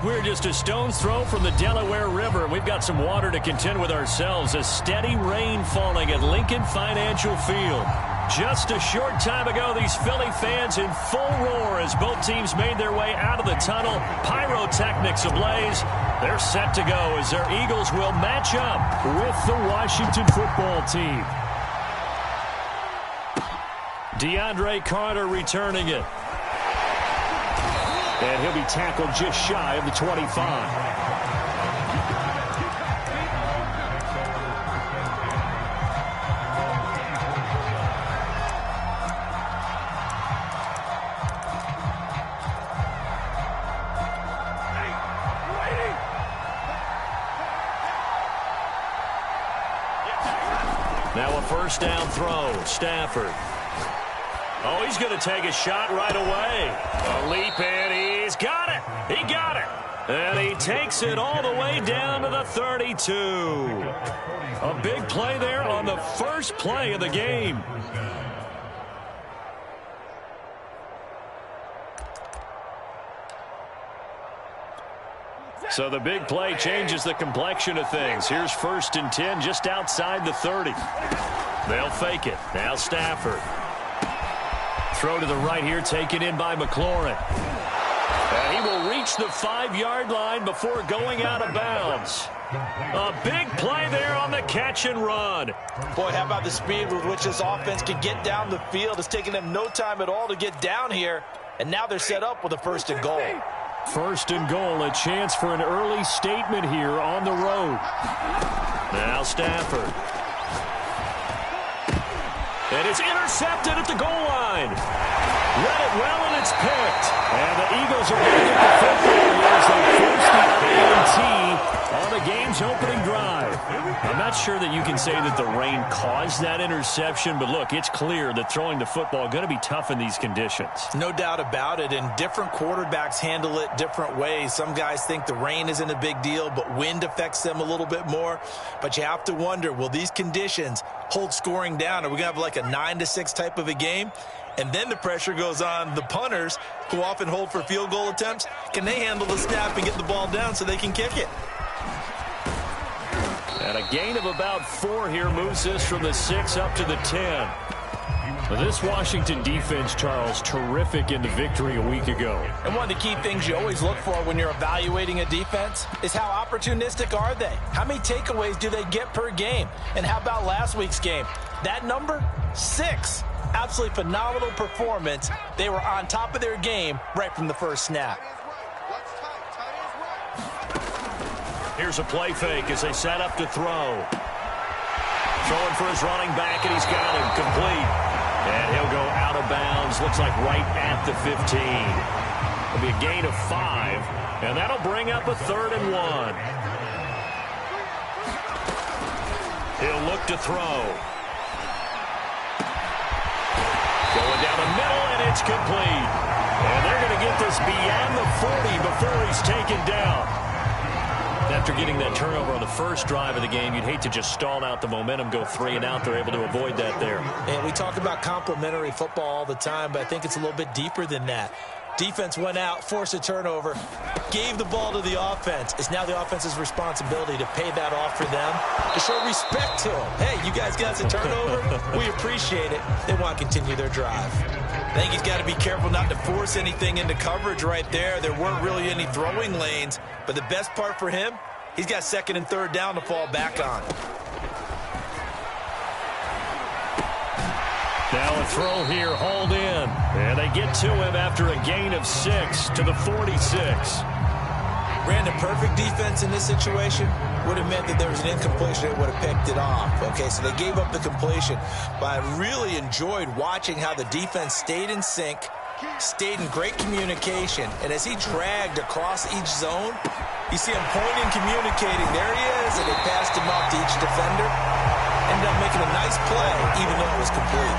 We're just a stone's throw from the Delaware River. We've got some water to contend with ourselves. A steady rain falling at Lincoln Financial Field. Just a short time ago, these Philly fans in full roar as both teams made their way out of the tunnel. Pyrotechnics ablaze. They're set to go as their Eagles will match up with the Washington football team. DeAndre Carter returning it. And he'll be tackled just shy of the 25. Now a first down throw. Stafford. Oh, he's going to take a shot right away. A leap in. He's got it. He got it. And he takes it all the way down to the 32. A big play there on the first play of the game. So the big play changes the complexion of things. Here's 1st and 10 just outside the 30. They'll fake it. Now Stafford. Throw to the right here, taken in by McLaurin. And he will reach the 5-yard line before going out of bounds. A big play there on the catch and run. Boy, how about the speed with which this offense can get down the field? It's taken them no time at all to get down here. And now they're set up with a 1st and goal. 1st and goal, a chance for an early statement here on the road. Now Stafford. And it's intercepted at the goal line. Read it well, and it's picked. And the Eagles are going to get the football as they force the INT on the game's opening drive. I'm not sure that you can say that the rain caused that interception, but look, it's clear that throwing the football is going to be tough in these conditions. No doubt about it, and different quarterbacks handle it different ways. Some guys think the rain isn't a big deal, but wind affects them a little bit more. But you have to wonder, will these conditions hold scoring down? Are we going to have like a 9-6 type of a game? And then the pressure goes on the punters, who often hold for field goal attempts. Can they handle the snap and get the ball down so they can kick it? And a gain of about 4 here moves this from the 6 up to the 10. This Washington defense, Charles, terrific in the victory a week ago. And one of the key things you always look for when you're evaluating a defense is how opportunistic are they? How many takeaways do they get per game? And how about last week's game? That number, 6. Absolutely phenomenal performance. They were on top of their game right from the first snap. Here's a play fake as they set up to throw. Throwing for his running back, and he's got him complete. And he'll go out of bounds. Looks like right at the 15. It'll be a gain of 5, and that'll bring up a 3rd and 1. He'll look to throw. Going down the middle, and it's complete. And they're going to get this beyond the 40 before he's taken down. After getting that turnover on the first drive of the game, you'd hate to just stall out the momentum, go 3 and out. They're able to avoid that there. And we talk about complementary football all the time, but I think it's a little bit deeper than that. Defense went out, forced a turnover, gave the ball to the offense. It's now the offense's responsibility to pay that off for them, to show respect to them. Hey, you guys got a turnover? We appreciate it. They want to continue their drive. I think he's got to be careful not to force anything into coverage right there. There weren't really any throwing lanes, but the best part for him, he's got 2nd and 3rd down to fall back on. Now a throw here, hauled in. And they get to him after a gain of 6 to the 46. Brandon, perfect defense in this situation would have meant that there was an incompletion. They would have picked it off. Okay, so they gave up the completion. But I really enjoyed watching how the defense stayed in sync, stayed in great communication. And as he dragged across each zone, you see him pointing, communicating. There he is, and they passed him off to each defender. Ended up making a nice play, even though it was complete.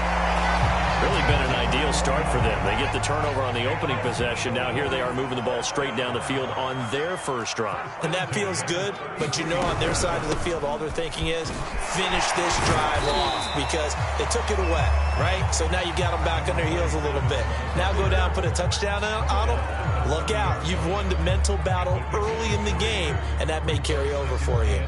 Really been an ideal start for them. They get the turnover on the opening possession. Now here they are moving the ball straight down the field on their first drive. And that feels good, but you know on their side of the field, all they're thinking is finish this drive off because they took it away, right? So now you got them back on their heels a little bit. Now go down, put a touchdown on them. Look out. You've won the mental battle early in the game, and that may carry over for you.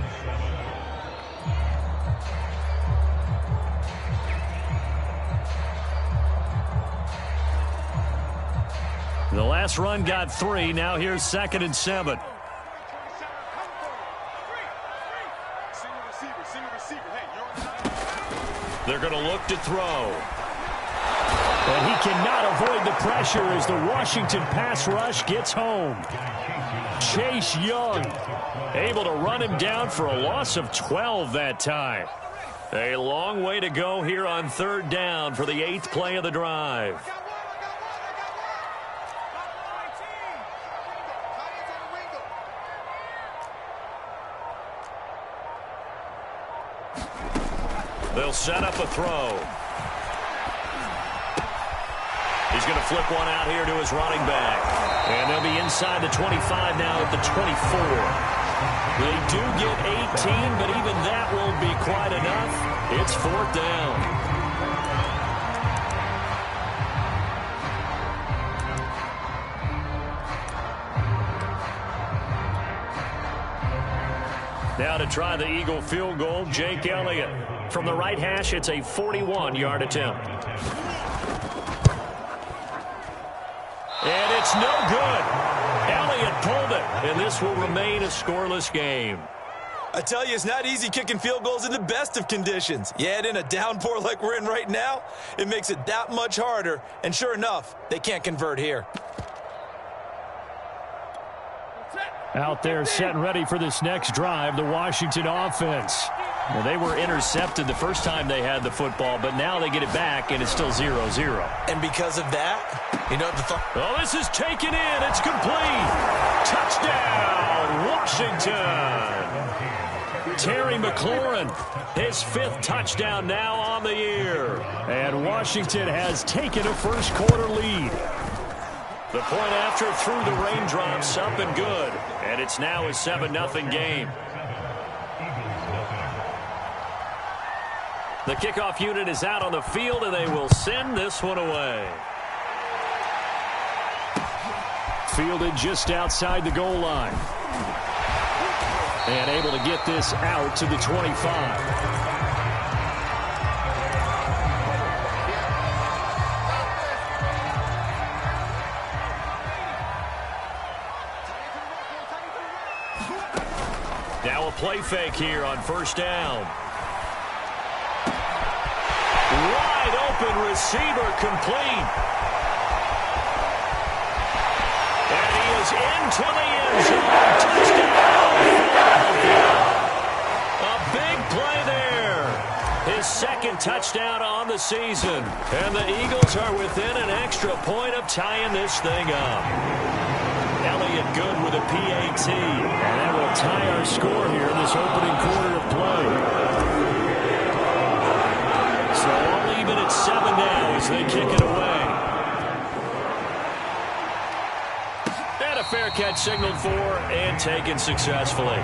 The last run got 3. Now here's 2nd and 7. They're going to look to throw. And he cannot avoid the pressure as the Washington pass rush gets home. Chase Young able to run him down for a loss of 12 that time. A long way to go here on 3rd down for the 8th play of the drive. They'll set up a throw. He's going to flip one out here to his running back. And they'll be inside the 25 now at the 24. They do get 18, but even that won't be quite enough. It's 4th down. Now to try the Eagle field goal, Jake Elliott. From the right hash, it's a 41-yard attempt. And it's no good. Elliott pulled it, and this will remain a scoreless game. I tell you, it's not easy kicking field goals in the best of conditions. You add in a downpour like we're in right now, it makes it that much harder. And sure enough, they can't convert here. Out there set and ready for this next drive, the Washington offense. Well, they were intercepted the first time they had the football, but now they get it back, and it's still 0-0. And because of that, you know the well, this is taken in. It's complete. Touchdown, Washington. Terry McLaurin, his 5th touchdown now on the year. And Washington has taken a first-quarter lead. The point after through the raindrops up and good. And it's now a 7-0 game. The kickoff unit is out on the field, and they will send this one away. Fielded just outside the goal line. And able to get this out to the 25. Now a play fake here on 1st down. Wide open receiver complete. And he is into the end zone. Touchdown. A big play there. His 2nd touchdown on the season. And the Eagles are within an extra point of tying this thing up. Elliott good with a PAT. And that will tie our score here in this opening quarter of play. So all even at 7 now as they kick it away. And a fair catch signaled for and taken successfully.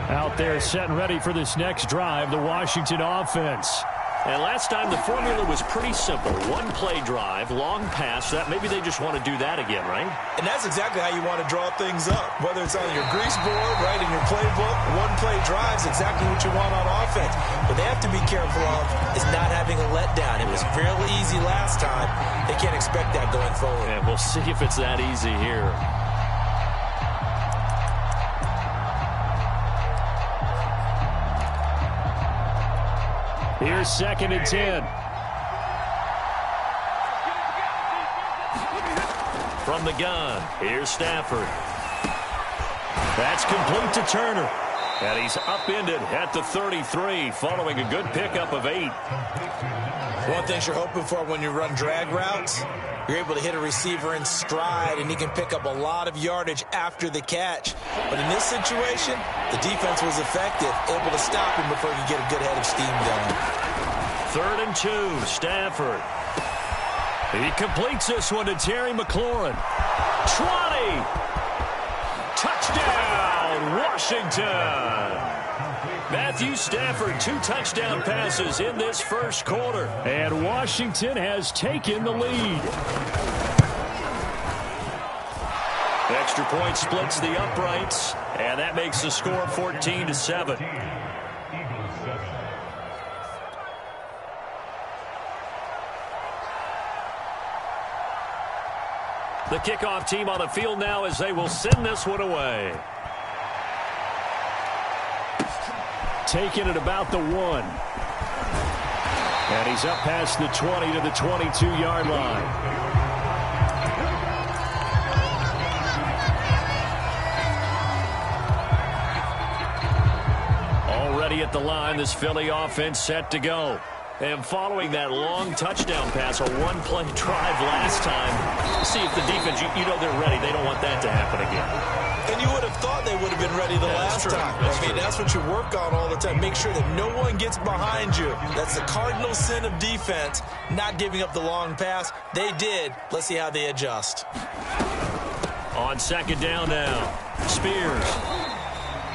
Out there set and ready for this next drive, the Washington offense. And last time the formula was pretty simple. One play drive, long pass. That maybe they just want to do that again, right? And that's exactly how you want to draw things up. Whether it's on your grease board, right, in your playbook, one play drive's exactly what you want on offense. What they have to be careful of is not having a letdown. It was fairly easy last time. They can't expect that going forward. And we'll see if it's that easy here. Here's 2nd and 10. From the gun, here's Stafford. That's complete to Turner. And he's upended at the 33 following a good pickup of 8. One thing you're hoping for when you run drag routes, you're able to hit a receiver in stride, and he can pick up a lot of yardage after the catch. But in this situation, the defense was effective, able to stop him before he could get a good head of steam going. 3rd and 2, Stafford. He completes this one to Terry McLaurin. 20! Touchdown, Washington! Matthew Stafford, 2 touchdown passes in this first quarter. And Washington has taken the lead. Extra point splits the uprights, and that makes the score 14-7. The kickoff team on the field now as they will send this one away. Taking it about the 1. And he's up past the 20 to the 22-yard line. Already at the line, this Philly offense set to go. And following that long touchdown pass, a one-play drive last time, see if the defense, you know they're ready. They don't want that to happen again. And you would have thought they would have been ready the last time. That's what you work on all the time. Make sure that no one gets behind you. That's the cardinal sin of defense, not giving up the long pass. They did. Let's see how they adjust. On 2nd down now, Spears.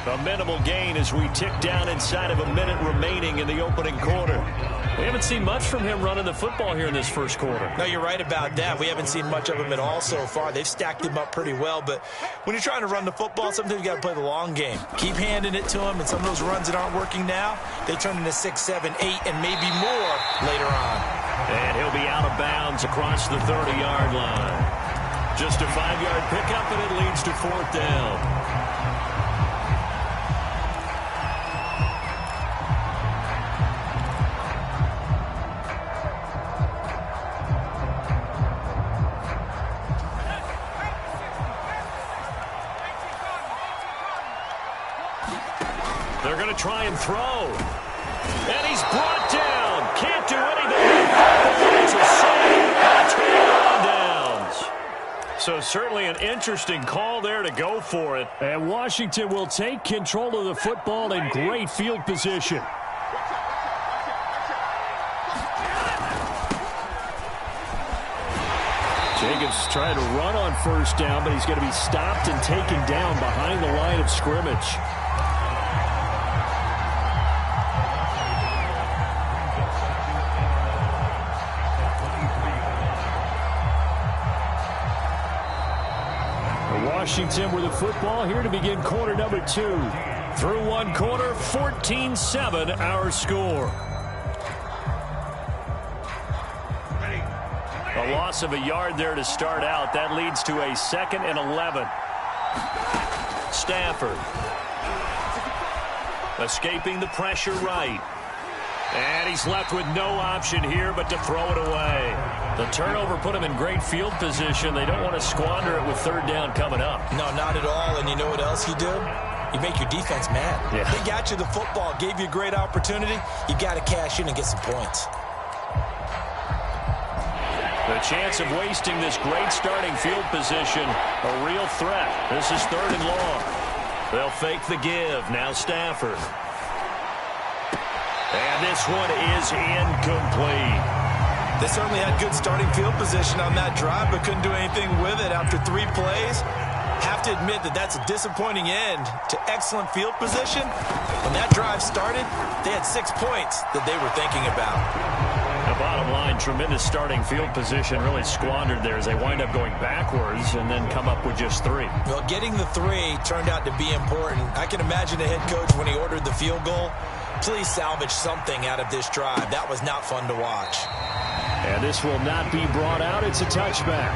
A minimal gain as we tick down inside of a minute remaining in the opening quarter. We haven't seen much from him running the football here in this first quarter. No, you're right about that. We haven't seen much of him at all so far. They've stacked him up pretty well, but when you're trying to run the football, sometimes you got to play the long game. Keep handing it to him, and some of those runs that aren't working now, they turn into 6, 7, 8, and maybe more later on. And he'll be out of bounds across the 30-yard line. Just a 5-yard pickup, and it leads to 4th down. They're going to try and throw. And he's brought down. Can't do anything. It's a save. And downs. So certainly an interesting call there to go for it. And Washington will take control of the football in great field position. Jacobs trying to run on 1st down, but he's going to be stopped and taken down behind the line of scrimmage. Washington with the football here to begin quarter number 2. Through one quarter, 14-7 our score. A loss of a yard there to start out. That leads to a 2nd and 11. Stafford escaping the pressure right. And he's left with no option here but to throw it away. The turnover put him in great field position. They don't want to squander it with 3rd down coming up. No, not at all. And you know what else you do? You make your defense mad. Yeah. They got you the football, gave you a great opportunity. You got to cash in and get some points. The chance of wasting this great starting field position, a real threat. This is 3rd and long. They'll fake the give. Now Stafford. And this one is incomplete. They certainly had good starting field position on that drive, but couldn't do anything with it after 3 plays. Have to admit that that's a disappointing end to excellent field position. When that drive started, they had 6 points that they were thinking about. The bottom line, tremendous starting field position really squandered there as they wind up going backwards and then come up with just 3. Well, getting the 3 turned out to be important. I can imagine the head coach when he ordered the field goal. Please salvage something out of this drive. That was not fun to watch. And this will not be brought out. It's a touchback.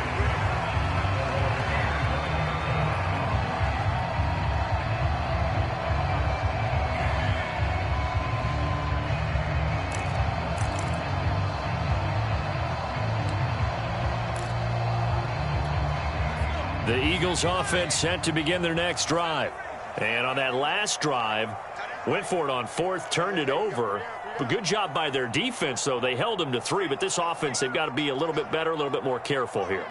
The Eagles offense set to begin their next drive. And on that last drive, went for it on fourth, turned it over. But good job by their defense, though. They held them to 3, but this offense, they've got to be a little bit better, a little bit more careful here.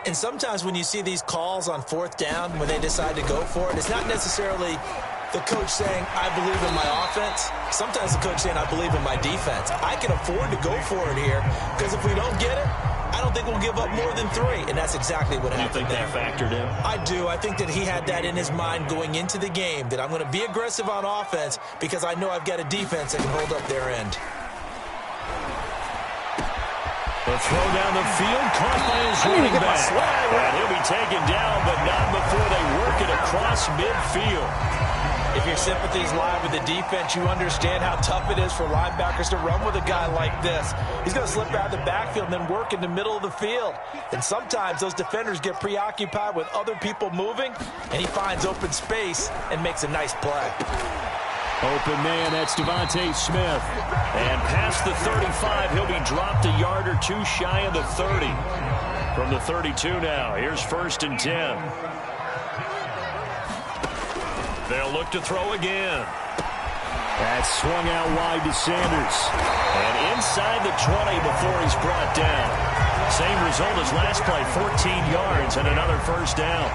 And sometimes when you see these calls on fourth down, when they decide to go for it, it's not necessarily the coach saying, I believe in my offense. Sometimes the coach saying, I believe in my defense. I can afford to go for it here because if we don't get it, I don't think we'll give up more than 3. And that's exactly what happened there. You think that factored in? I do. I think that he had that in his mind going into the game, that I'm going to be aggressive on offense because I know I've got a defense that can hold up their end. The throw down the field, caught by his running back. And he'll be taken down, but not before they work it across midfield. If your sympathies lie with the defense, you understand how tough it is for linebackers to run with a guy like this. He's going to slip out of the backfield and then work in the middle of the field. And sometimes those defenders get preoccupied with other people moving, and he finds open space and makes a nice play. Open man, that's Devontae Smith. And past the 35, he'll be dropped a yard or 2 shy of the 30. From the 32 now, here's 1st and 10. They'll look to throw again. That's swung out wide to Sanders. And inside the 20 before he's brought down. Same result as last play, 14 yards and another 1st down.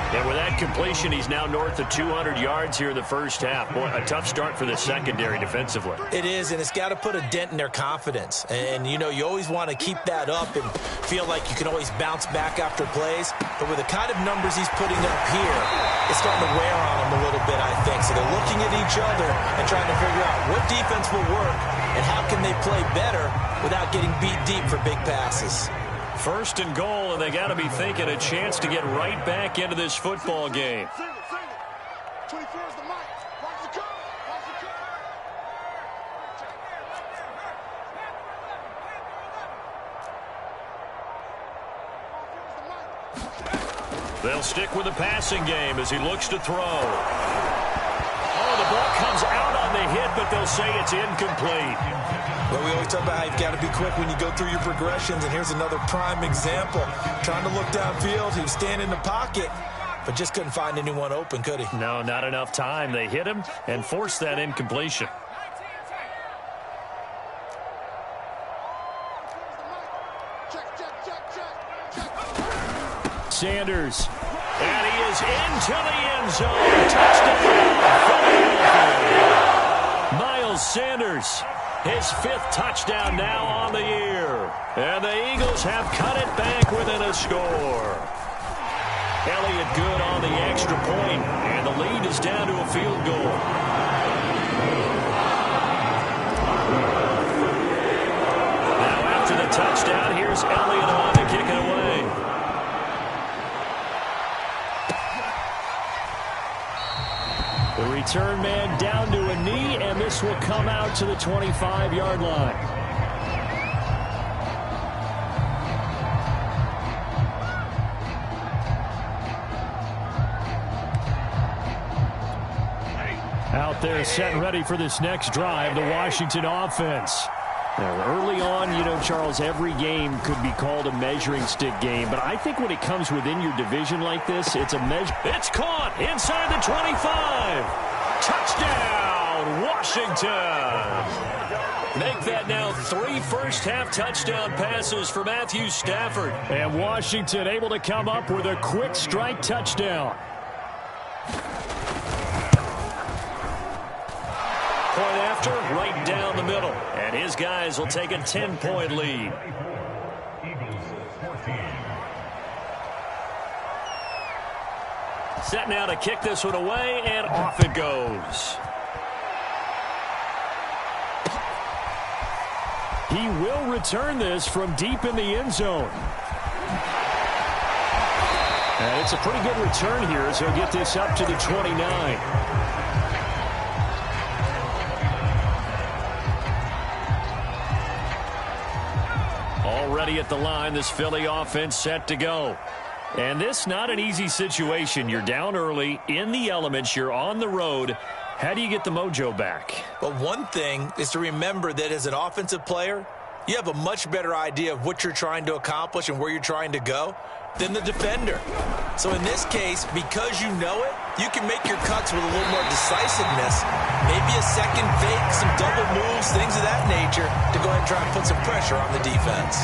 And with that completion, he's now north of 200 yards here in the first half. Boy, a tough start for the secondary defensively. It is, and it's got to put a dent in their confidence. And, you know, you always want to keep that up and feel like you can always bounce back after plays. But with the kind of numbers he's putting up here, it's starting to wear on them a little bit, I think. So they're looking at each other and trying to figure out what defense will work and how can they play better without getting beat deep for big passes. 1st and goal, and they got to be thinking a chance to get right back into this football game. They'll stick with the passing game as he looks to throw. Oh, the ball comes out on the hit, but they'll say it's incomplete. Well, we always talk about how you've got to be quick when you go through your progressions, and here's another prime example. Trying to look downfield, he was standing in the pocket, but just couldn't find anyone open, could he? No, not enough time. They hit him and forced that incompletion. Sanders, and he is into the end zone. Touchdown, Philadelphia. Miles Sanders. His 5th touchdown now on the year. And the Eagles have cut it back within a score. Elliott good on the extra point, and the lead is down to a field goal. Now after the touchdown, here's Elliott on to kick it away. The return man down to a knee, and this will come out to the 25-yard line. Out there set and ready for this next drive, the Washington offense. Now, early on, you know, Charles, every game could be called a measuring stick game. But I think when it comes within your division like this, it's a measure. It's caught inside the 25. Touchdown, Washington. Make that now 3 first-half touchdown passes for Matthew Stafford. And Washington able to come up with a quick strike touchdown. Point after, right down the middle. And his guys will take a 10-point lead. Set now to kick this one away, and off it goes. He will return this from deep in the end zone. And it's a pretty good return here as he'll get this up to the 29. Already at the line, this Philly offense set to go. And this not an easy situation. You're down early, in the elements, you're on the road. How do you get the mojo back? Well, one thing is to remember that as an offensive player, you have a much better idea of what you're trying to accomplish and where you're trying to go. than the defender. So in this case, because you know it, you can make your cuts with a little more decisiveness. Maybe a second fake, some double moves, things of that nature to go ahead and try and put some pressure on the defense.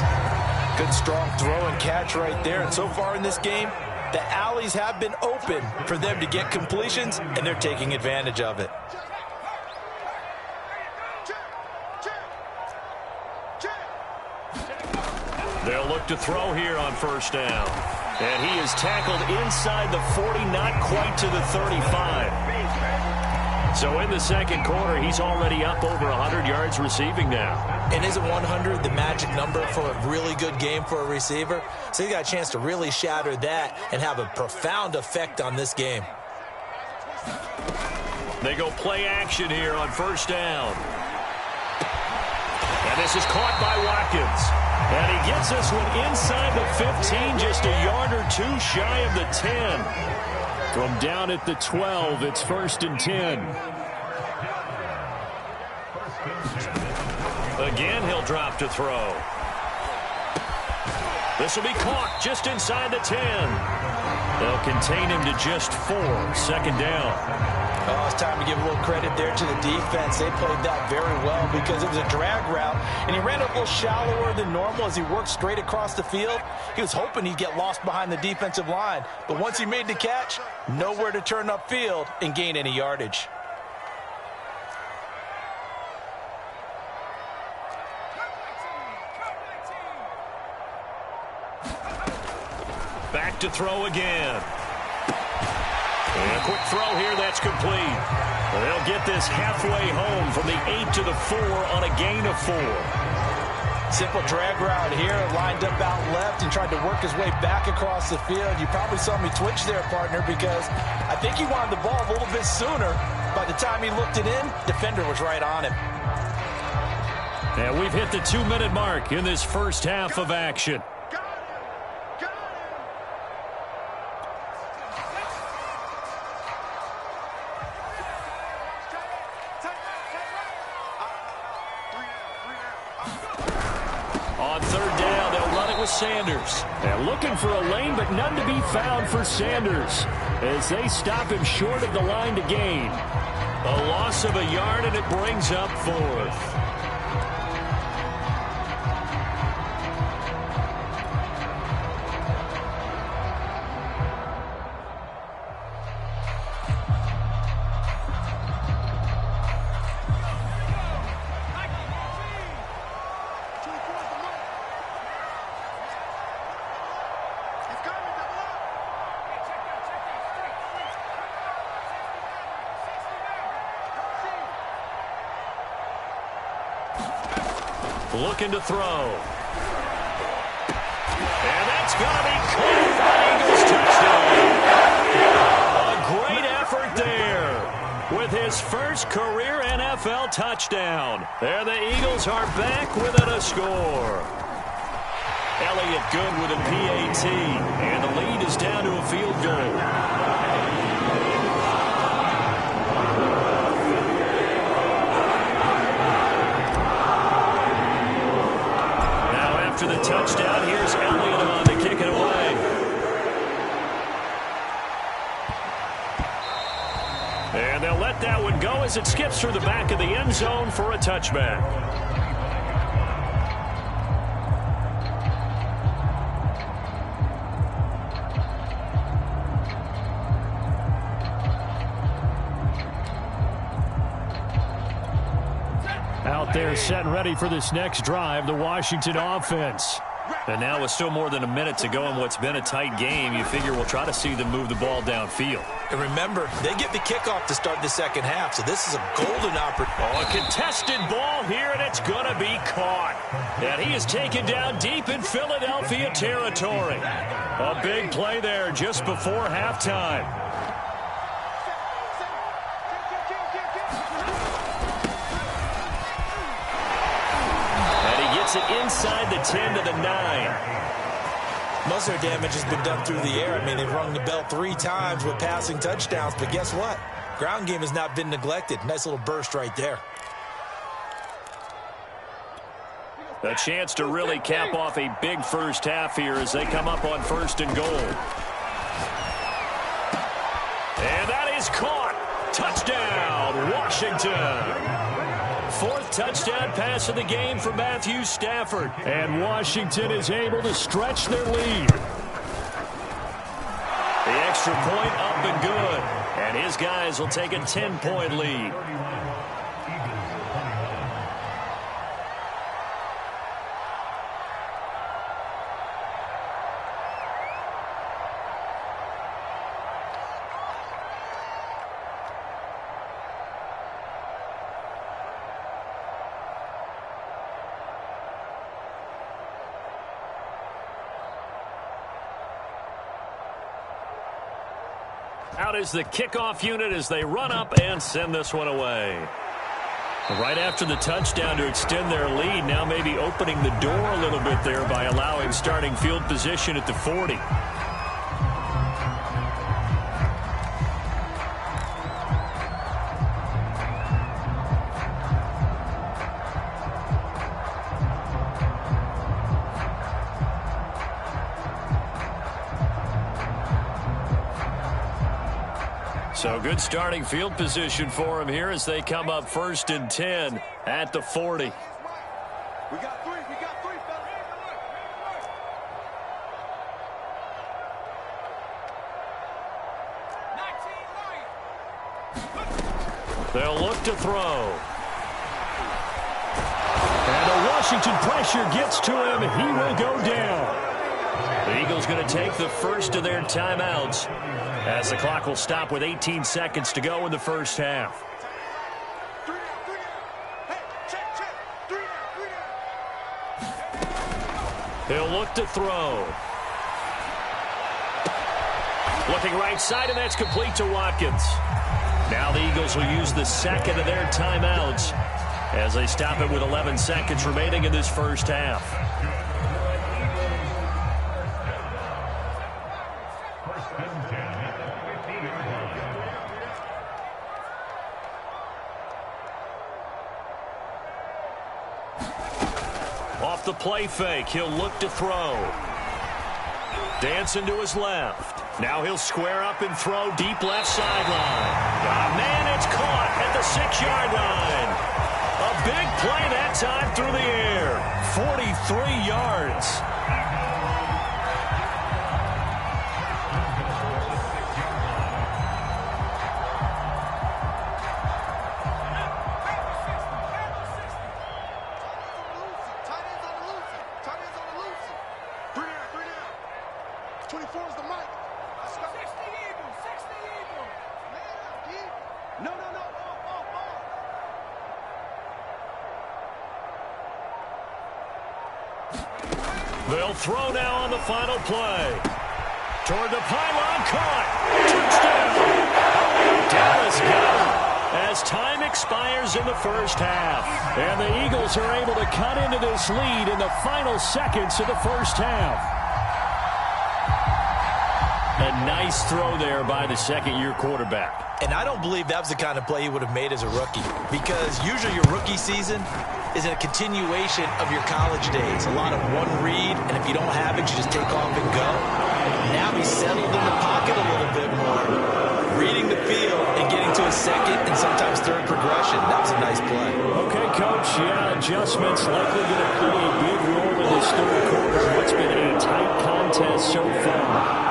Good strong throw and catch right there. And so far in this game, the alleys have been open for them to get completions, and they're taking advantage of it. They'll look to throw here on first down. And he is tackled inside the 40, not quite to the 35. So in the second quarter, he's already up over 100 yards receiving now. And isn't 100 the magic number for a really good game for a receiver? So he got a chance to really shatter that and have a profound effect on this game. They go play action here on first down. And this is caught by Watkins. And he gets this one inside the 15, just a yard or two shy of the 10. From down at the 12, it's 1st and 10. Again, he'll drop to throw. This will be caught just inside the 10. They'll contain him to just 4, 2nd down. Oh, it's time to give a little credit there to the defense. They played that very well because it was a drag route, and he ran a little shallower than normal as he worked straight across the field. He was hoping he'd get lost behind the defensive line, but once he made the catch, nowhere to turn upfield and gain any yardage. Back to throw again. And a quick throw here, that's complete. They'll get this halfway home from the 8 to the 4 on a gain of 4. Simple drag route here, lined up out left and tried to work his way back across the field. You probably saw me twitch there, partner, because I think he wanted the ball a little bit sooner. By the time he looked it in, defender was right on him. And we've hit the 2-minute mark in this first half of action. Sanders. They're looking for a lane, but none to be found for Sanders as they stop him short of the line to gain. A loss of a yard, and it brings up 4th. Looking to throw. And that's going to be caught for an Eagles touchdown. A great effort there with his first career NFL touchdown. There the Eagles are back within a score. Elliott good with a PAT, and the lead is down to a field goal. After the touchdown, here's Elliott on to kick it away. And they'll let that one go as it skips through the back of the end zone for a touchback. Out there set and ready for this next drive, the Washington offense. And now with still more than a minute to go in what's been a tight game, you figure we'll try to see them move the ball downfield. And remember, they get the kickoff to start the second half, so this is a golden opportunity. Oh, a contested ball here, and it's going to be caught. And he is taken down deep in Philadelphia territory. A big play there just before halftime. It inside the 10 to the 9. Most of their damage has been done through the air. I mean, they've rung the bell 3 times with passing touchdowns, but guess what? Ground game has not been neglected. Nice little burst right there. A chance to really cap off a big first half here as they come up on 1st and goal. And that is caught. Touchdown, Washington. 4th touchdown pass of the game for Matthew Stafford. And Washington is able to stretch their lead. The extra point up and good. And his guys will take a 10-point lead. Out is the kickoff unit as they run up and send this one away. Right after the touchdown to extend their lead, now maybe opening the door a little bit there by allowing starting field position at the 40. So good starting field position for him here as they come up 1st and 10 at the 40. We got three, They'll look to throw. And the Washington pressure gets to him. He will go down. The Eagles going to take the first of their timeouts as the clock will stop with 18 seconds to go in the first half. He'll look to throw. Looking right side, and that's complete to Watkins. Now the Eagles will use the second of their timeouts as they stop it with 11 seconds remaining in this first half. Off the play fake, he'll look to throw. Dancing to his left. Now he'll square up and throw deep left sideline. Man, it's caught at the 6-yard line. A big play that time through the air. 43 yards. They'll throw now on the final play. Toward the pylon, caught. Touchdown. Dallas got him as time expires in the first half. And the Eagles are able to cut into this lead in the final seconds of the first half. A nice throw there by the second-year quarterback. And I don't believe that was the kind of play he would have made as a rookie, because usually your rookie season is a continuation of your college days. A lot of one read, and if you don't have it, you just take off and go. Now he's settled in the pocket a little bit more, reading the field and getting to a second and sometimes third progression. That was a nice play. Okay, Coach, yeah, adjustments likely going to play a big role in this third quarter. What's been a tight contest so far.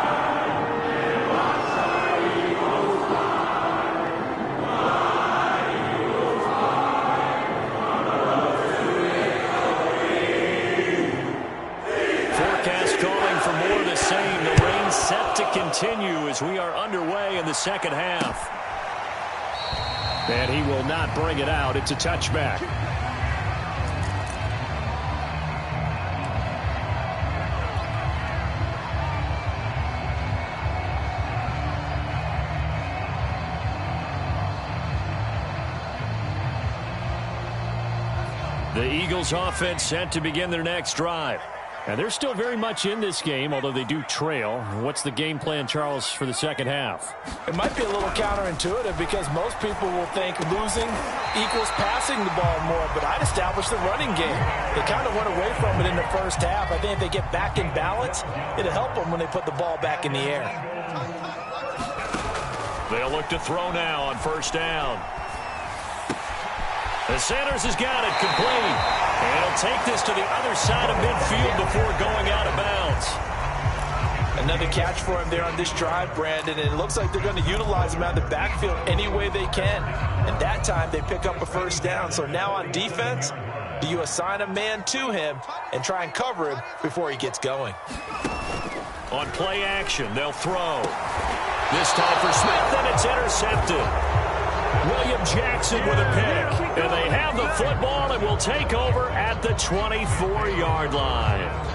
Continue as we are underway in the second half. And he will not bring it out. It's a touchback. The Eagles offense set to begin their next drive. And they're still very much in this game, although they do trail. What's the game plan, Charles, for the second half? It might be a little counterintuitive because most people will think losing equals passing the ball more, but I'd establish the running game. They kind of went away from it in the first half. I think if they get back in balance, it'll help them when they put the ball back in the air. They'll look to throw now on first down. The Sanders has got it complete. And he'll take this to the other side of midfield before going out of bounds. Another catch for him there on this drive, Brandon, and it looks like they're going to utilize him out of the backfield any way they can. And that time they pick up a first down. So now on defense, do you assign a man to him and try and cover him before he gets going? On play action, they'll throw. This time for Smith, and it's intercepted. William Jackson with a pick. And they have the football and will take over at the 24-yard line.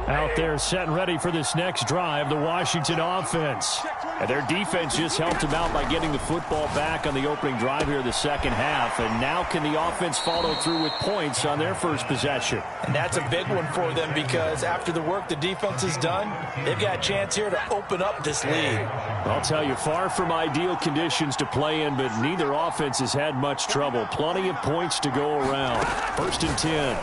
Out there set and ready for this next drive, the Washington offense. And their defense just helped them out by getting the football back on the opening drive here in the second half. And now can the offense follow through with points on their first possession? And that's a big one for them because after the work the defense has done, they've got a chance here to open up this lead. I'll tell you, far from ideal conditions to play in, but neither offense has had much trouble. Plenty of points to go around. 1st and 10.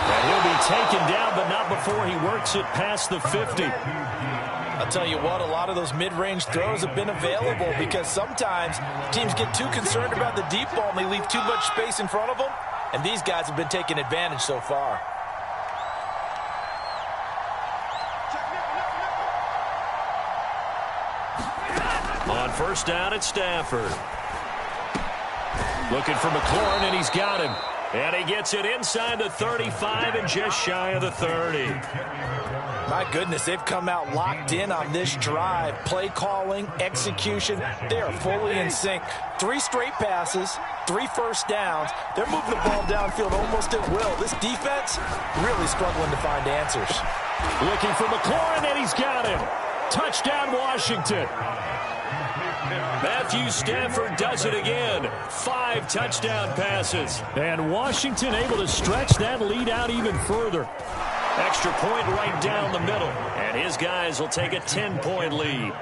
And he'll be taken down, but not before he works it past the 50. I'll tell you what, a lot of those mid-range throws have been available because sometimes teams get too concerned about the deep ball and they leave too much space in front of them, and these guys have been taking advantage so far. On first down at Stafford. Looking for McLaurin, and he's got him. And he gets it inside the 35 and just shy of the 30. My goodness, they've come out locked in on this drive. Play calling, execution, they are fully in sync. 3 straight passes, 3 first downs. They're moving the ball downfield almost at will. This defense really struggling to find answers. Looking for McLaurin, and he's got him. Touchdown, Washington. Matthew Stafford does it again. 5 touchdown passes. And Washington able to stretch that lead out even further. Extra point right down the middle. And his guys will take a 10-point lead.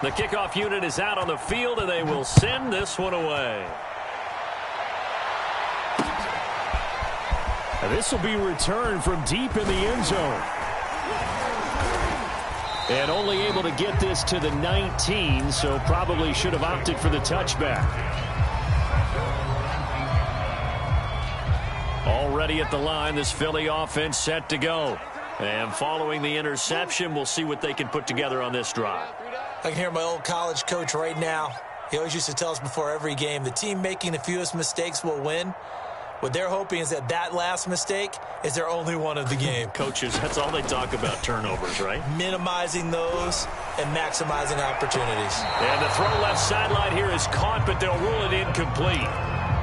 The kickoff unit is out on the field, and they will send this one away. And this will be returned from deep in the end zone. And only able to get this to the 19, so probably should have opted for the touchback. Already at the line, this Philly offense set to go. And following the interception, we'll see what they can put together on this drive. I can hear my old college coach right now. He always used to tell us before every game, the team making the fewest mistakes will win. What they're hoping is that last mistake is their only one of the game. Coaches, that's all they talk about, turnovers, right? Minimizing those and maximizing opportunities. And the throw left sideline here is caught, but they'll rule it incomplete.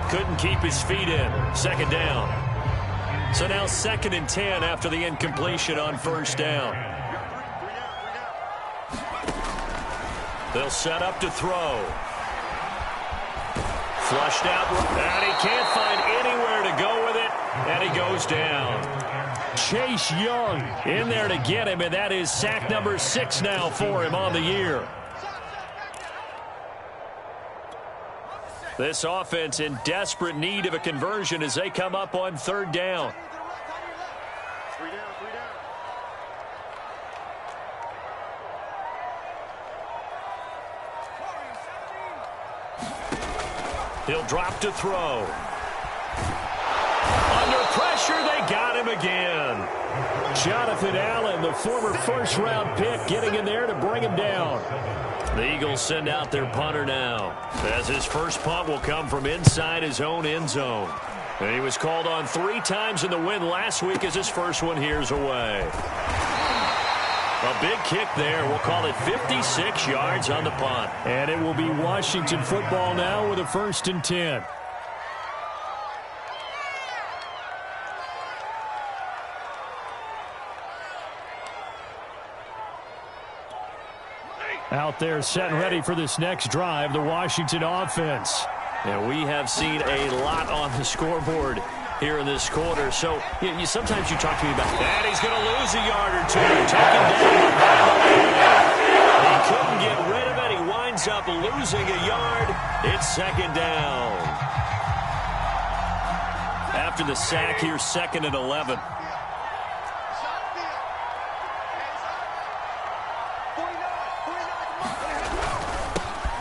Couldn't keep his feet in. 2nd down. So now 2nd and 10 after the incompletion on first down. They'll set up to throw. Flushed out, and he can't find anywhere to go with it, and he goes down. Chase Young in there to get him, and that is sack number 6 now for him on the year. This offense in desperate need of a conversion as they come up on 3rd down. He'll drop to throw. Under pressure, they got him again. Jonathan Allen, the former first-round pick, getting in there to bring him down. The Eagles send out their punter now, as his first punt will come from inside his own end zone. And he was called on 3 times in the win last week as his first one here's away. A big kick there. We'll call it 56 yards on the punt. And it will be Washington football now with a 1st and 10. Out there set and ready for this next drive, the Washington offense. And we have seen a lot on the scoreboard here in this quarter. So sometimes you talk to me about that. He's going to lose a yard or two. Taken down. He couldn't get rid of it. He winds up losing a yard. It's second down. After the sack here, 2nd and 11.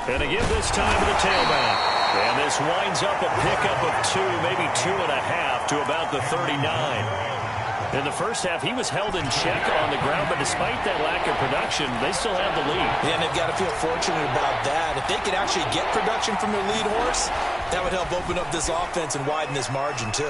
And again this time to the tailback. And this winds up a pickup of 2, maybe 2.5 to about the 39. In the first half, he was held in check on the ground, but despite that lack of production, they still have the lead. Yeah, and they've got to feel fortunate about that. If they could actually get production from their lead horse, that would help open up this offense and widen this margin, too.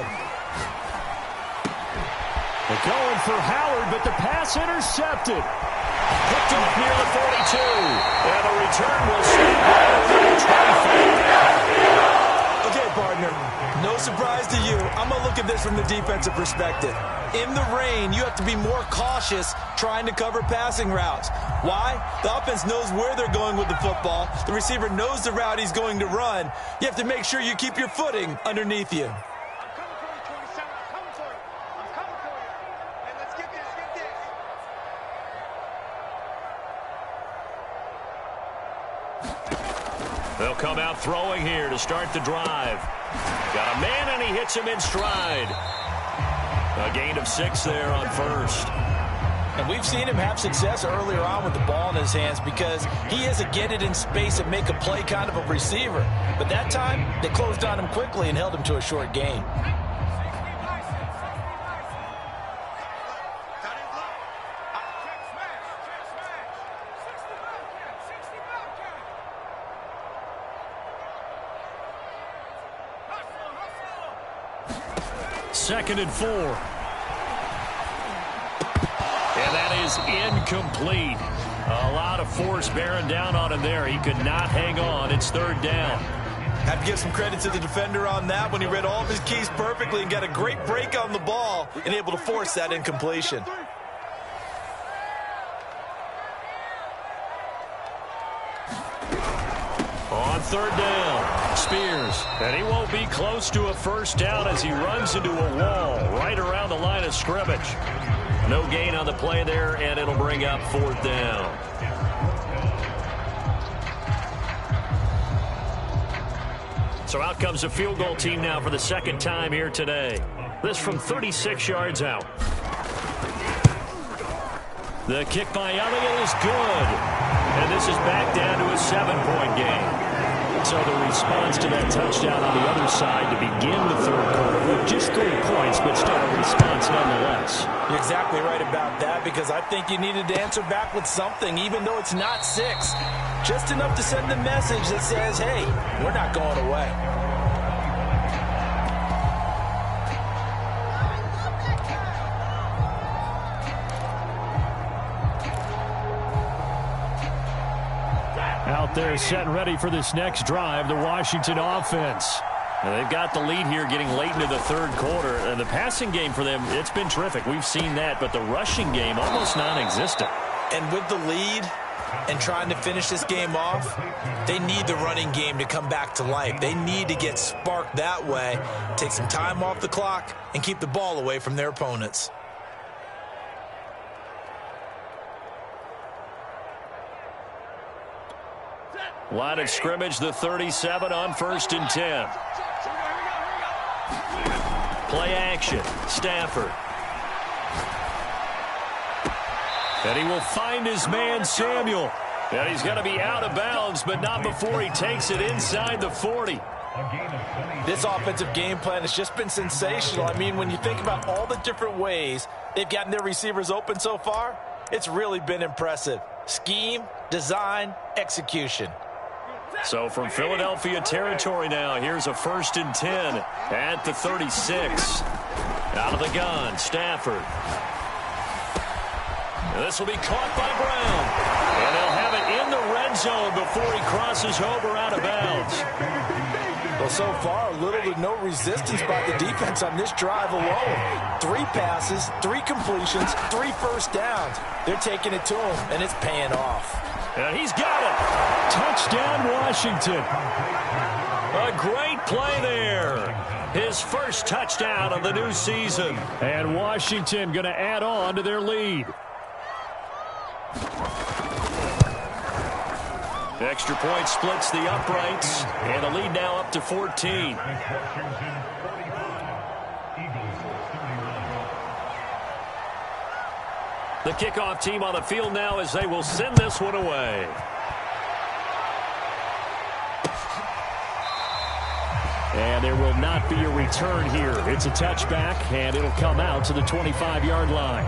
They're going for Howard, but the pass intercepted. Picked him near the 42. And the return will stop right around 25. Okay, partner, no surprise to you. I'm going to look at this from the defensive perspective. In the rain, you have to be more cautious trying to cover passing routes. Why? The offense knows where they're going with the football. The receiver knows the route he's going to run. You have to make sure you keep your footing underneath you. They'll come out throwing here to start the drive. Got a man, and he hits him in stride. A gain of 6 there on first. And we've seen him have success earlier on with the ball in his hands because he is a get it in space and make a play kind of a receiver. But that time, they closed on him quickly and held him to a short gain. Second and 4. And that is incomplete. A lot of force bearing down on him there. He could not hang on. It's 3rd down. Have to give some credit to the defender on that when he read all of his keys perfectly and got a great break on the ball and able to force that incompletion. On 3rd down, Spears. And he won't be close to a first down as he runs into a wall right around the line of scrimmage. No gain on the play there, and it'll bring up 4th down. So out comes a field goal team now for the 2nd time here today. This from 36 yards out. The kick by Elliott is good. And this is back down to a 7-point game. So the response to that touchdown on the other side to begin the 3rd quarter with just 3 points, but still a response nonetheless. You're exactly right about that because I think you needed to answer back with something, even though it's not 6. Just enough to send the message that says, hey, we're not going away. Out there set and ready for this next drive, the Washington offense. And they've got the lead here getting late into the 3rd quarter. And the passing game for them, it's been terrific. We've seen that, but the rushing game almost non-existent. And with the lead and trying to finish this game off, they need the running game to come back to life. They need to get sparked that way, take some time off the clock, and keep the ball away from their opponents. Line of scrimmage, the 37 on 1st and 10. Play action, Stafford. And he will find his man, Samuel. And he's going to be out of bounds, but not before he takes it inside the 40. This offensive game plan has just been sensational. I mean, when you think about all the different ways they've gotten their receivers open so far, it's really been impressive. Scheme, design, execution. So from Philadelphia territory now, here's a 1st and 10 at the 36. Out of the gun, Stafford. And this will be caught by Brown. And they'll have it in the red zone before he crosses over out of bounds. Well, so far, little to no resistance by the defense on this drive alone. 3 passes, 3 completions, 3 first downs. They're taking it to him, and it's paying off. And he's got it. Touchdown, Washington. A great play there. His first touchdown of the new season. And Washington going to add on to their lead. Extra point splits the uprights. And the lead now up to 14. The kickoff team on the field now as they will send this one away. And there will not be a return here. It's a touchback, and it'll come out to the 25-yard line.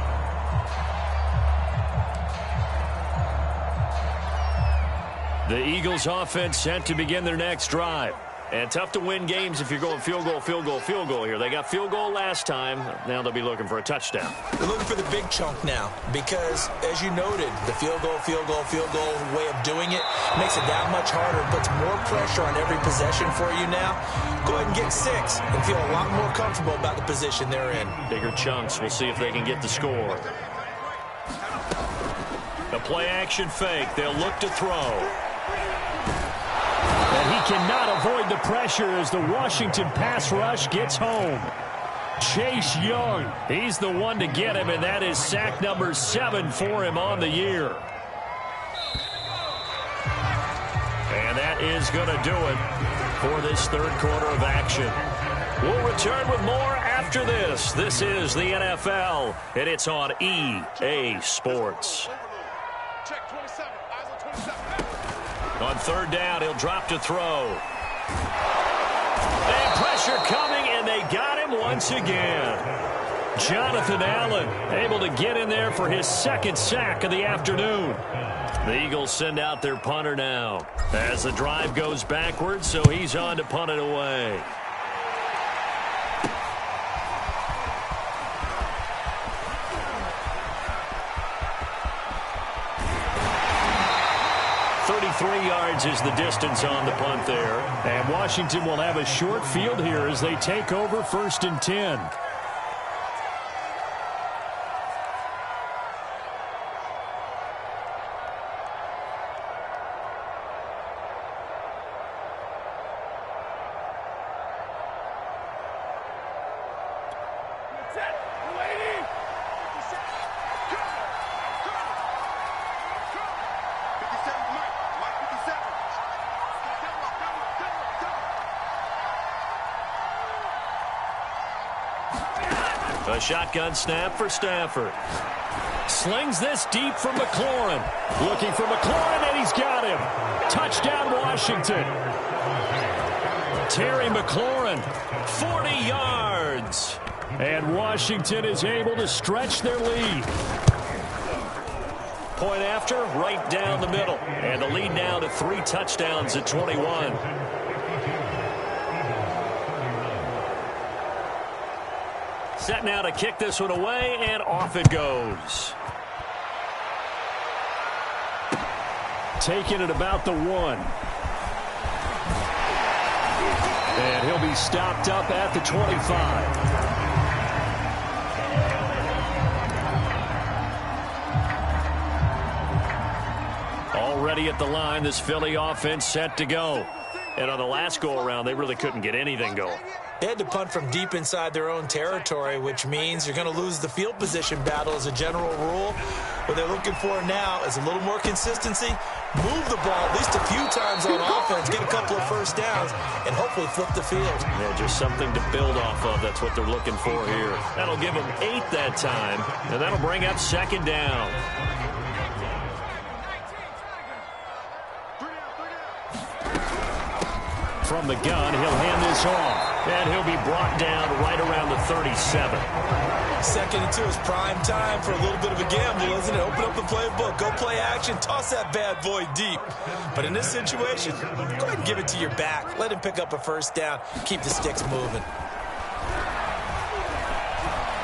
The Eagles offense set to begin their next drive. And tough to win games if you're going field goal, field goal, field goal here. They got field goal last time. Now they'll be looking for a touchdown. They're looking for the big chunk now because, as you noted, the field goal way of doing it makes it that much harder, puts more pressure on every possession for you now. Go ahead and get 6 and feel a lot more comfortable about the position they're in. Bigger chunks. We'll see if they can get the score. The play-action fake. They'll look to throw. And he cannot avoid the pressure as the Washington pass rush gets home. Chase Young, he's the one to get him, and that is sack number 7 for him on the year. And that is going to do it for this third quarter of action. We'll return with more after this. This is the NFL, and it's on EA Sports. Check 27. Eyes on 27. On third down, he'll drop to throw. And pressure coming, and they got him once again. Jonathan Allen able to get in there for his second sack of the afternoon. The Eagles send out their punter now as the drive goes backwards, so he's on to punt it away. Yards is the distance on the punt there. And Washington will have a short field here as they take over 1st and 10. A shotgun snap for Stafford. Slings this deep for McLaurin. Looking for McLaurin, and he's got him. Touchdown, Washington. Terry McLaurin, 40 yards. And Washington is able to stretch their lead. Point after, right down the middle. And the lead now to 3 touchdowns at 21. Set now to kick this one away, and off it goes. Taking it about the 1. And he'll be stopped up at the 25. Already at the line, this Philly offense set to go. And on the last go-around, they really couldn't get anything going. They had to punt from deep inside their own territory, which means you're going to lose the field position battle as a general rule. What they're looking for now is a little more consistency, move the ball at least a few times on offense, get a couple of first downs, and hopefully flip the field. Yeah, just something to build off of. That's what they're looking for here. That'll give them 8 that time, and that'll bring up 2nd down. From the gun, he'll hand this off. And he'll be brought down right around the 37. 2nd and 2 is prime time for a little bit of a gamble, isn't it? Open up the playbook, go play action, toss that bad boy deep. But in this situation, go ahead and give it to your back. Let him pick up a first down. Keep the sticks moving.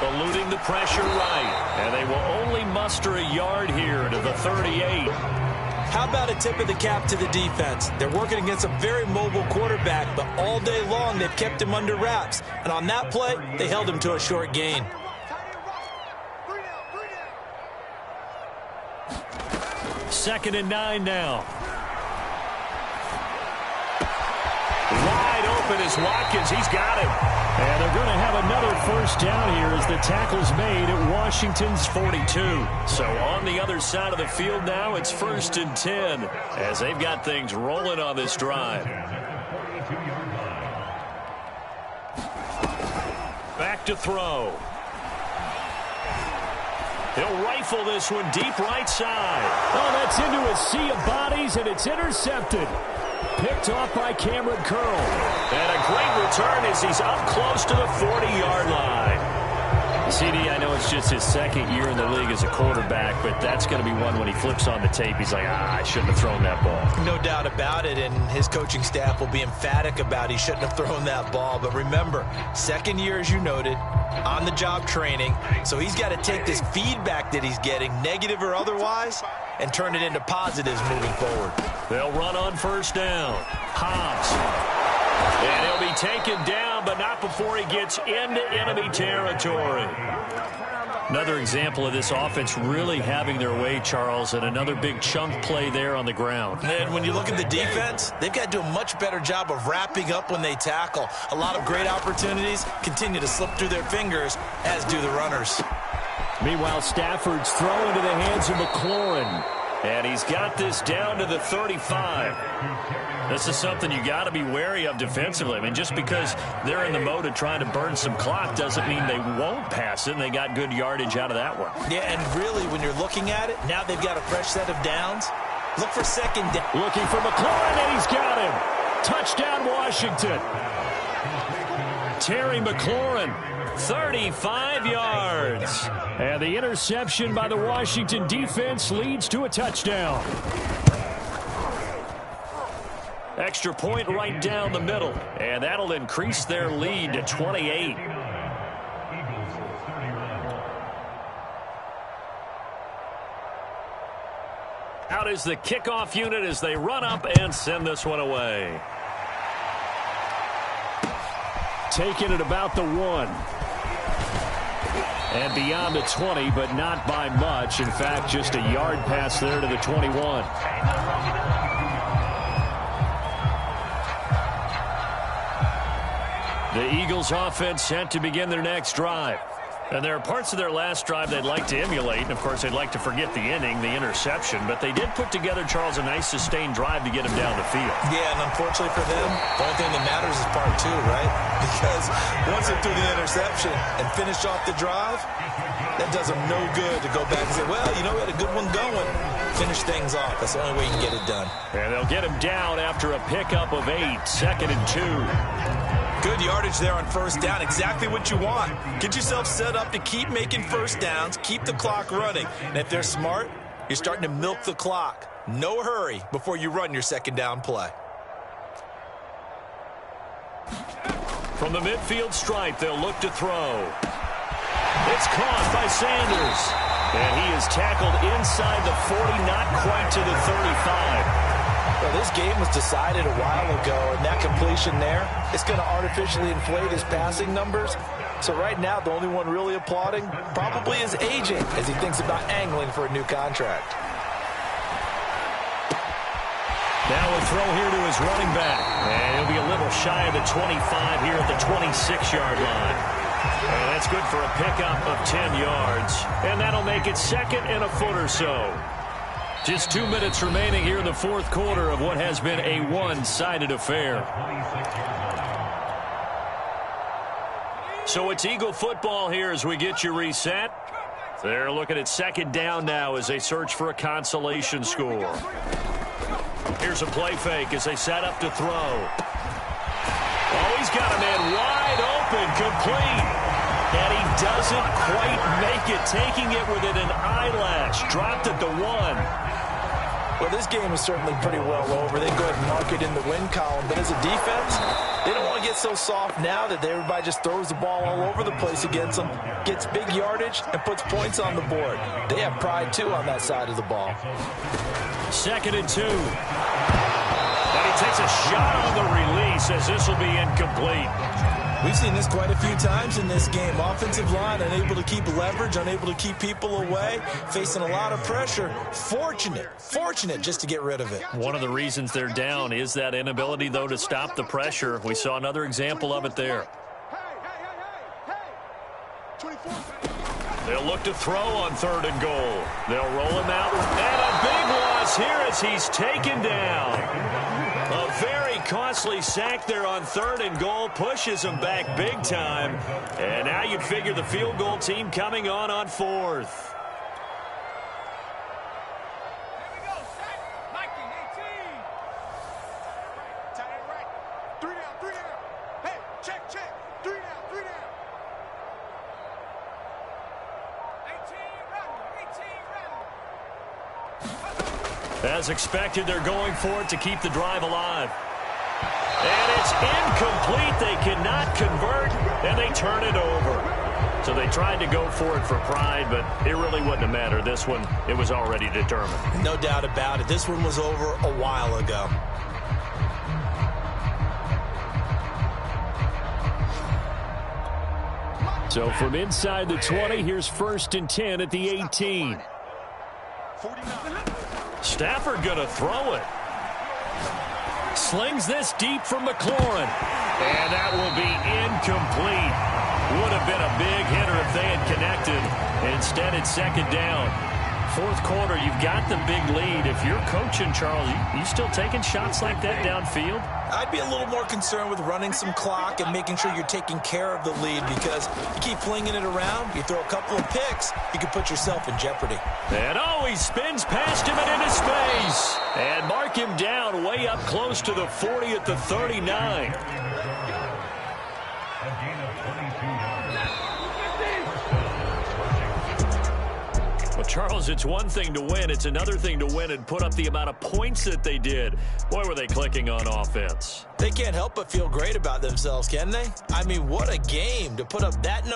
Eluding the pressure right. And they will only muster a yard here to the 38. How about a tip of the cap to the defense? They're working against a very mobile quarterback, but all day long they've kept him under wraps. And on that play, they held him to a short gain. 2nd and 9 now. open is Watkins. He's got him. And they're going to have another first down here as the tackle's made at Washington's 42. So on the other side of the field now, it's 1st and 10 as they've got things rolling on this drive. Back to throw. He'll rifle this one deep right side. Oh, that's into a sea of bodies, and it's intercepted. Picked off by Cameron Curl. And a great return as he's up close to the 40-yard line. CD, I know it's just his second year in the league as a quarterback, but that's going to be one when he flips on the tape. He's like, I shouldn't have thrown that ball. No doubt about it, and his coaching staff will be emphatic about he shouldn't have thrown that ball. But remember, second year, as you noted, on-the-job training, so he's got to take this feedback that he's getting, negative or otherwise, and turn it into positives moving forward. They'll run on first down. Hobbs. And he'll be taken down, but not before he gets into enemy territory. Another example of this offense really having their way, Charles, and another big chunk play there on the ground. And when you look at the defense, they've got to do a much better job of wrapping up when they tackle. A lot of great opportunities continue to slip through their fingers, as do the runners. Meanwhile, Stafford's throw into the hands of McLaurin. And he's got this down to the 35. This is something you got to be wary of defensively. I mean, just because they're in the mode of trying to burn some clock doesn't mean they won't pass it, and they got good yardage out of that one. Yeah, and really, when you're looking at it, now they've got a fresh set of downs. Look for second down. Looking for McLaurin, and he's got him. Touchdown, Washington. Terry McLaurin, 35 yards. And the interception by the Washington defense leads to a touchdown. Extra point right down the middle, and that'll increase their lead to 28. Out is the kickoff unit as they run up and send this one away. Taking it about the 1. And beyond the 20, but not by much. In fact, just a yard pass there to the 21. The Eagles offense set to begin their next drive. And there are parts of their last drive they'd like to emulate. And, of course, they'd like to forget the inning, the interception. But they did put together, Charles, a nice sustained drive to get him down the field. Yeah, and unfortunately for them, the only thing that matters is part 2, right? Because once they threw the interception and finished off the drive, that does them no good to go back and say, well, you know, we had a good one going. Finish things off. That's the only way you can get it done. And they'll get him down after a pickup of 8, 2nd and 2. Good yardage there on first down. Exactly what you want. Get yourself set up to keep making first downs, keep the clock running. And if they're smart, you're starting to milk the clock. No hurry before you run your second down play. From the midfield stripe, they'll look to throw. It's caught by Sanders. And he is tackled inside the 40, not quite to the 35. Well, this game was decided a while ago, and that completion there, it's going to artificially inflate his passing numbers. So right now, the only one really applauding probably his agent as he thinks about angling for a new contract. Now a throw here to his running back. And he'll be a little shy of the 25 here at the 26-yard line. And that's good for a pickup of 10 yards. And that'll make it 2nd and a foot or so. Just 2 minutes remaining here in the fourth quarter of what has been a one-sided affair. So it's Eagle football here as we get you reset. They're looking at second down now as they search for a consolation score. Here's a play fake as they set up to throw. Oh, he's got a man wide open, complete. And he doesn't quite make it, taking it within an eyelash. Dropped at the 1. Well, this game is certainly pretty well over. They go ahead and mark it in the win column. But as a defense, they don't want to get so soft now that everybody just throws the ball all over the place against them, gets big yardage, and puts points on the board. They have pride, too, on that side of the ball. 2nd and 2. And he takes a shot on the release as this will be incomplete. We've seen this quite a few times in this game. Offensive line unable to keep leverage, unable to keep people away, facing a lot of pressure. Fortunate just to get rid of it. One of the reasons they're down is that inability, though, to stop the pressure. We saw another example of it there. They'll look to throw on 3rd and goal. They'll roll him out. And a big loss here as he's taken down. A very costly sack there on 3rd and goal. Pushes him back big time. And now you'd figure the field goal team coming on 4th. As expected, they're going for it to keep the drive alive. And it's incomplete. They cannot convert, and they turn it over. So they tried to go for it for pride, but it really wouldn't have mattered. This one, it was already determined. No doubt about it. This one was over a while ago. So from inside the 20, here's 1st and 10 at the 18. Stafford going to throw it. Slings this deep from McLaurin. And that will be incomplete. Would have been a big hitter if they had connected. Instead, it's 2nd down. 4th quarter, you've got the big lead. If you're coaching, Charles, you still taking shots like that downfield? I'd be a little more concerned with running some clock and making sure you're taking care of the lead, because you keep flinging it around, you throw a couple of picks, you can put yourself in jeopardy. And he spins past him and into space. And mark him down way up close to the 40 at the 39. Well, Charles, it's one thing to win. It's another thing to win and put up the amount of points that they did. Boy, were they clicking on offense. They can't help but feel great about themselves, can they? I mean, what a game to put up that number.